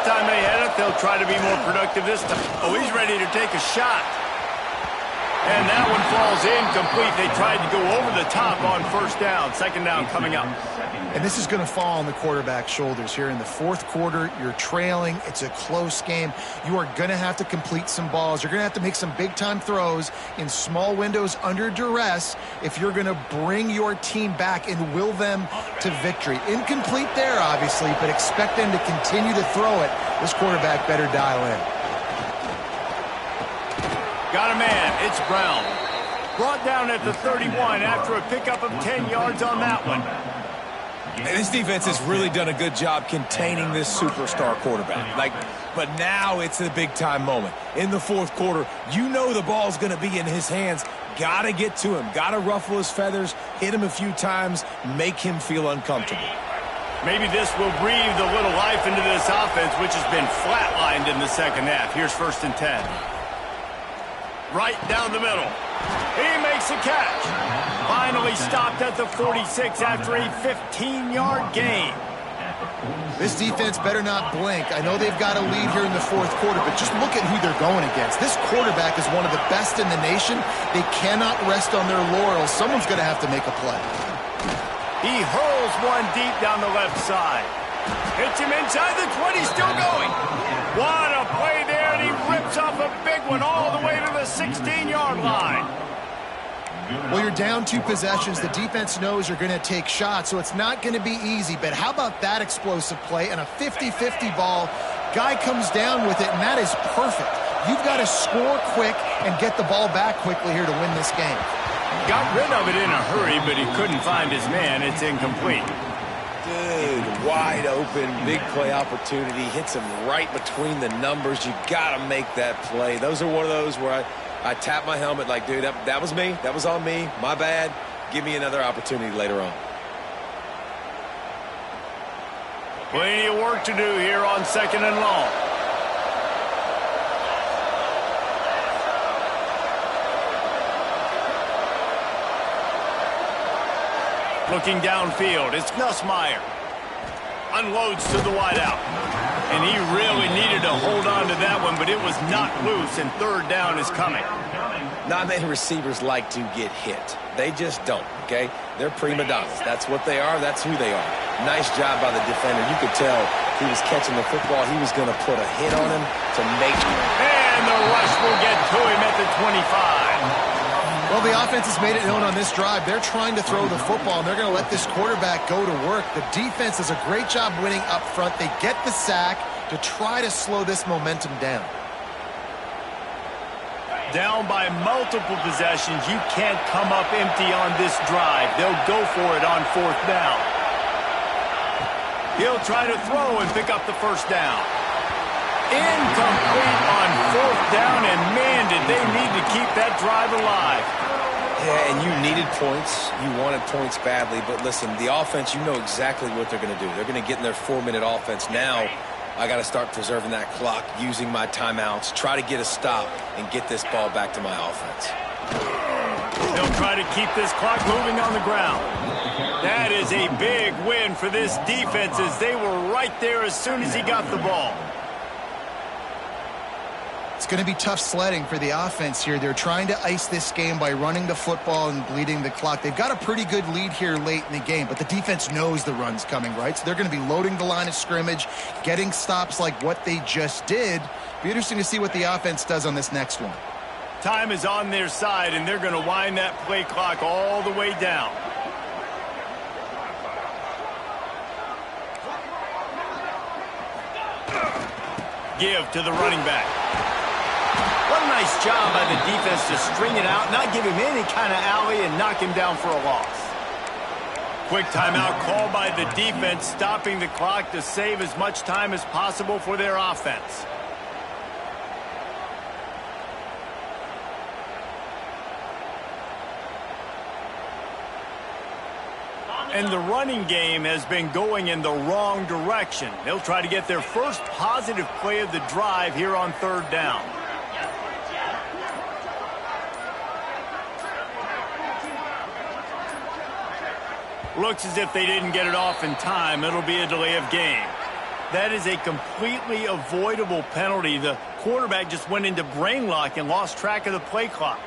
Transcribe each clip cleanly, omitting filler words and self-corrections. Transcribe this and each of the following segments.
time they had it, they'll try to be more productive this time. Oh, he's ready to take a shot. And that one falls incomplete. They tried to go over the top on first down. Second down coming up. And this is going to fall on the quarterback's shoulders here in the fourth quarter. You're trailing. It's a close game. You are going to have to complete some balls. You're going to have to make some big-time throws in small windows under duress if you're going to bring your team back and will them to victory. Incomplete there, obviously, but expect them to continue to throw it. This quarterback better dial in. Got a man. It's Brown. Brought down at the 31 after a pickup of 10 yards on that one. This defense has really done a good job containing this superstar quarterback. But now it's a big-time moment. In the fourth quarter, you know the ball's going to be in his hands. Got to get to him. Got to ruffle his feathers, hit him a few times, make him feel uncomfortable. Maybe this will breathe a little life into this offense, which has been flatlined in the second half. Here's 1st and 10. Right down the middle. He makes a catch. Finally stopped at the 46 after a 15-yard gain. This defense better not blink. I know they've got a lead here in the fourth quarter, but just look at who they're going against. This quarterback is one of the best in the nation. They cannot rest on their laurels. Someone's going to have to make a play. He hurls one deep down the left side. Hits him inside the 20, still going. What a play there, and he rips off a big one all the way to the 16-yard line. Well, you're down 2 possessions. The defense knows you're going to take shots, so it's not going to be easy. But how about that explosive play and a 50-50 ball? Guy comes down with it, and that is perfect. You've got to score quick and get the ball back quickly here to win this game. Got rid of it in a hurry, but he couldn't find his man. It's incomplete. Dude, wide open, big play opportunity. Hits him right between the numbers. You got to make that play. Those are one of those where I tap my helmet like, dude, that was me. That was on me. My bad. Give me another opportunity later on. Plenty of work to do here on 2nd and long. Looking downfield, it's Nussmeier. Unloads to the wideout. And he really needed to hold on to that one, but it was not loose, and 3rd down is coming. Not many receivers like to get hit. They just don't, okay? They're prima donnas. That's what they are. That's who they are. Nice job by the defender. You could tell he was catching the football. He was going to put a hit on him to make it. And the rush will get to him at the 25. Well, the offense has made it known on this drive. They're trying to throw the football, and they're going to let this quarterback go to work. The defense does a great job winning up front. They get the sack to try to slow this momentum down. Down by multiple possessions. You can't come up empty on this drive. They'll go for it on 4th down. He'll try to throw and pick up the 1st down. Incomplete on 4th down, and man, did they need to keep that drive alive. Yeah, and you needed points. You wanted points badly, but listen, the offense, you know exactly what they're going to do. They're going to get in their 4-minute offense. Now, I got to start preserving that clock, using my timeouts, try to get a stop, and get this ball back to my offense. They'll try to keep this clock moving on the ground. That is a big win for this defense, as they were right there as soon as he got the ball. It's going to be tough sledding for the offense here. They're trying to ice this game by running the football and bleeding the clock. They've got a pretty good lead here late in the game, but the defense knows the run's coming, right? So they're going to be loading the line of scrimmage, getting stops like what they just did. Be interesting to see what the offense does on this next one. Time is on their side, and they're going to wind that play clock all the way down. Give to the running back. What a nice job by the defense to string it out, not give him any kind of alley, and knock him down for a loss. Quick timeout called by the defense, stopping the clock to save as much time as possible for their offense. And the running game has been going in the wrong direction. They'll try to get their first positive play of the drive here on 3rd down. Looks as if they didn't get it off in time. It'll be a delay of game. That is a completely avoidable penalty. The quarterback just went into brain lock and lost track of the play clock.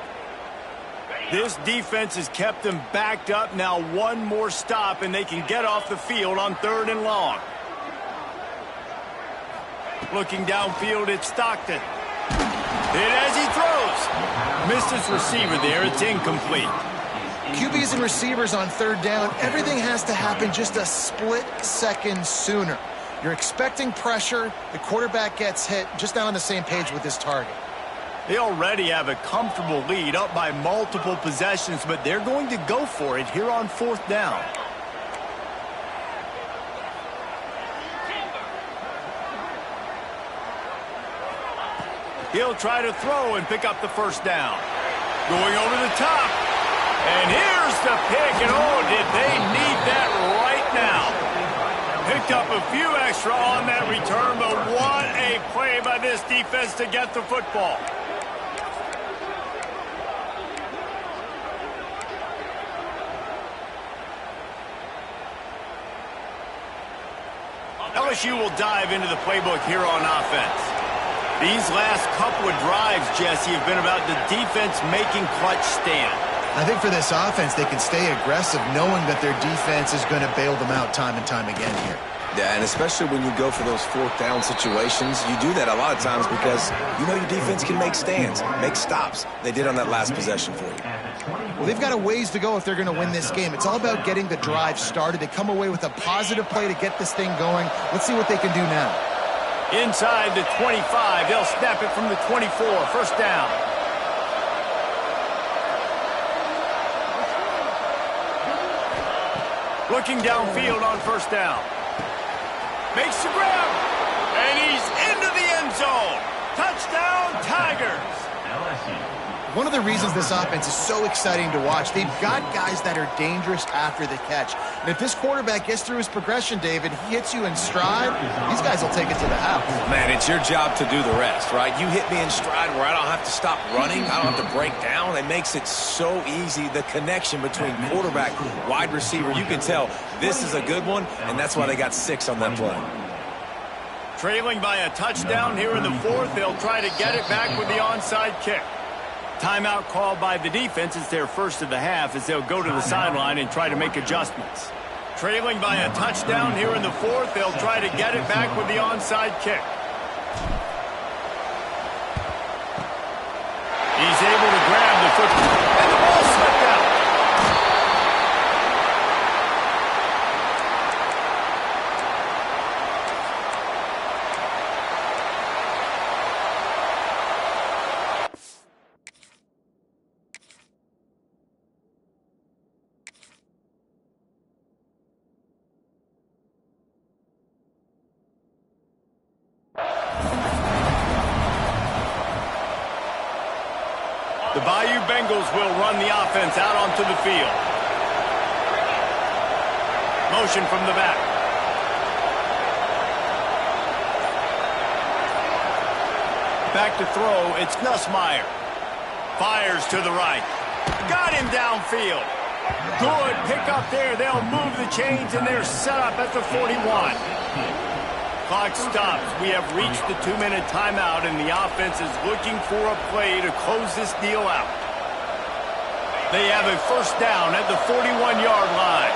This defense has kept them backed up. Now one more stop, and they can get off the field on 3rd and long. Looking downfield, it's Stockton. Hit as he throws. Missed his receiver there. It's incomplete. QBs and receivers on 3rd down, everything has to happen just a split second sooner. You're expecting pressure. The quarterback gets hit. Just not on the same page with his target. They already have a comfortable lead up by multiple possessions, but they're going to go for it here on 4th down. He'll try to throw and pick up the 1st down. Going over the top. And here's the pick. And oh, did they need that right now. Picked up a few extra on that return, but what a play by this defense to get the football. LSU will dive into the playbook here on offense. These last couple of drives, Jesse, have been about the defense making clutch stand. I think for this offense, they can stay aggressive knowing that their defense is going to bail them out time and time again here. Yeah, and especially when you go for those 4th down situations, you do that a lot of times because you know your defense can make stands, make stops. They did on that last possession for you. Well, they've got a ways to go if they're going to win this game. It's all about getting the drive started. They come away with a positive play to get this thing going. Let's see what they can do now. Inside the 25, they'll snap it from the 24, 1st down. Looking downfield on 1st down. Makes the grab. And he's into the end zone. Touchdown, Tigers. One of the reasons this offense is so exciting to watch, they've got guys that are dangerous after the catch. And if this quarterback gets through his progression, David, he hits you in stride, these guys will take it to the house. Man, it's your job to do the rest, right? You hit me in stride where I don't have to stop running. I don't have to break down. It makes it so easy. The connection between quarterback, wide receiver, you can tell this is a good one, and that's why they got 6 on that play. Trailing by a touchdown here in the 4th. They'll try to get it back with the onside kick. Timeout called by the defense. It's their 1st of the half as they'll go to the sideline and try to make adjustments. Trailing by a touchdown here in the 4th. They'll try to get it back with the onside kick. He's able to grab the football. And the ball slipped out. The Bayou Bengals will run the offense out onto the field. Motion from the back. Back to throw, it's Nussmeier. Fires to the right. Got him downfield. Good pick up there. They'll move the chains, and they're set up at the 41. Clock stops. We have reached the 2-minute timeout, and the offense is looking for a play to close this deal out. They have a 1st down at the 41-yard line.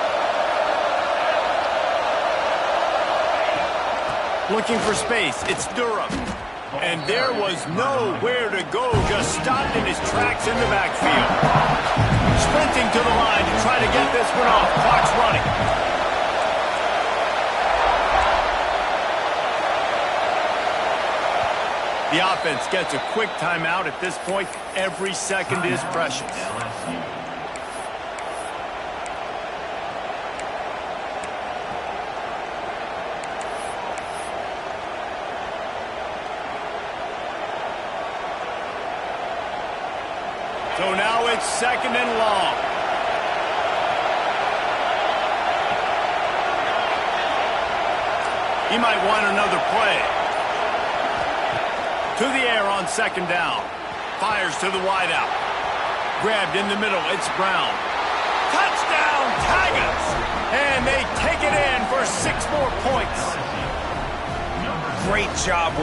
Looking for space. It's Durham. And there was nowhere to go. Just stopped in his tracks in the backfield. Sprinting to the line to try to get this one off. Clock's running. The offense gets a quick timeout. At this point, every second is precious. So now it's 2nd and long. He might want another play. To the air on 2nd down. Fires to the wideout. Grabbed in the middle. It's Brown. Touchdown, Tigers! And they take it in for 6 more points. great job.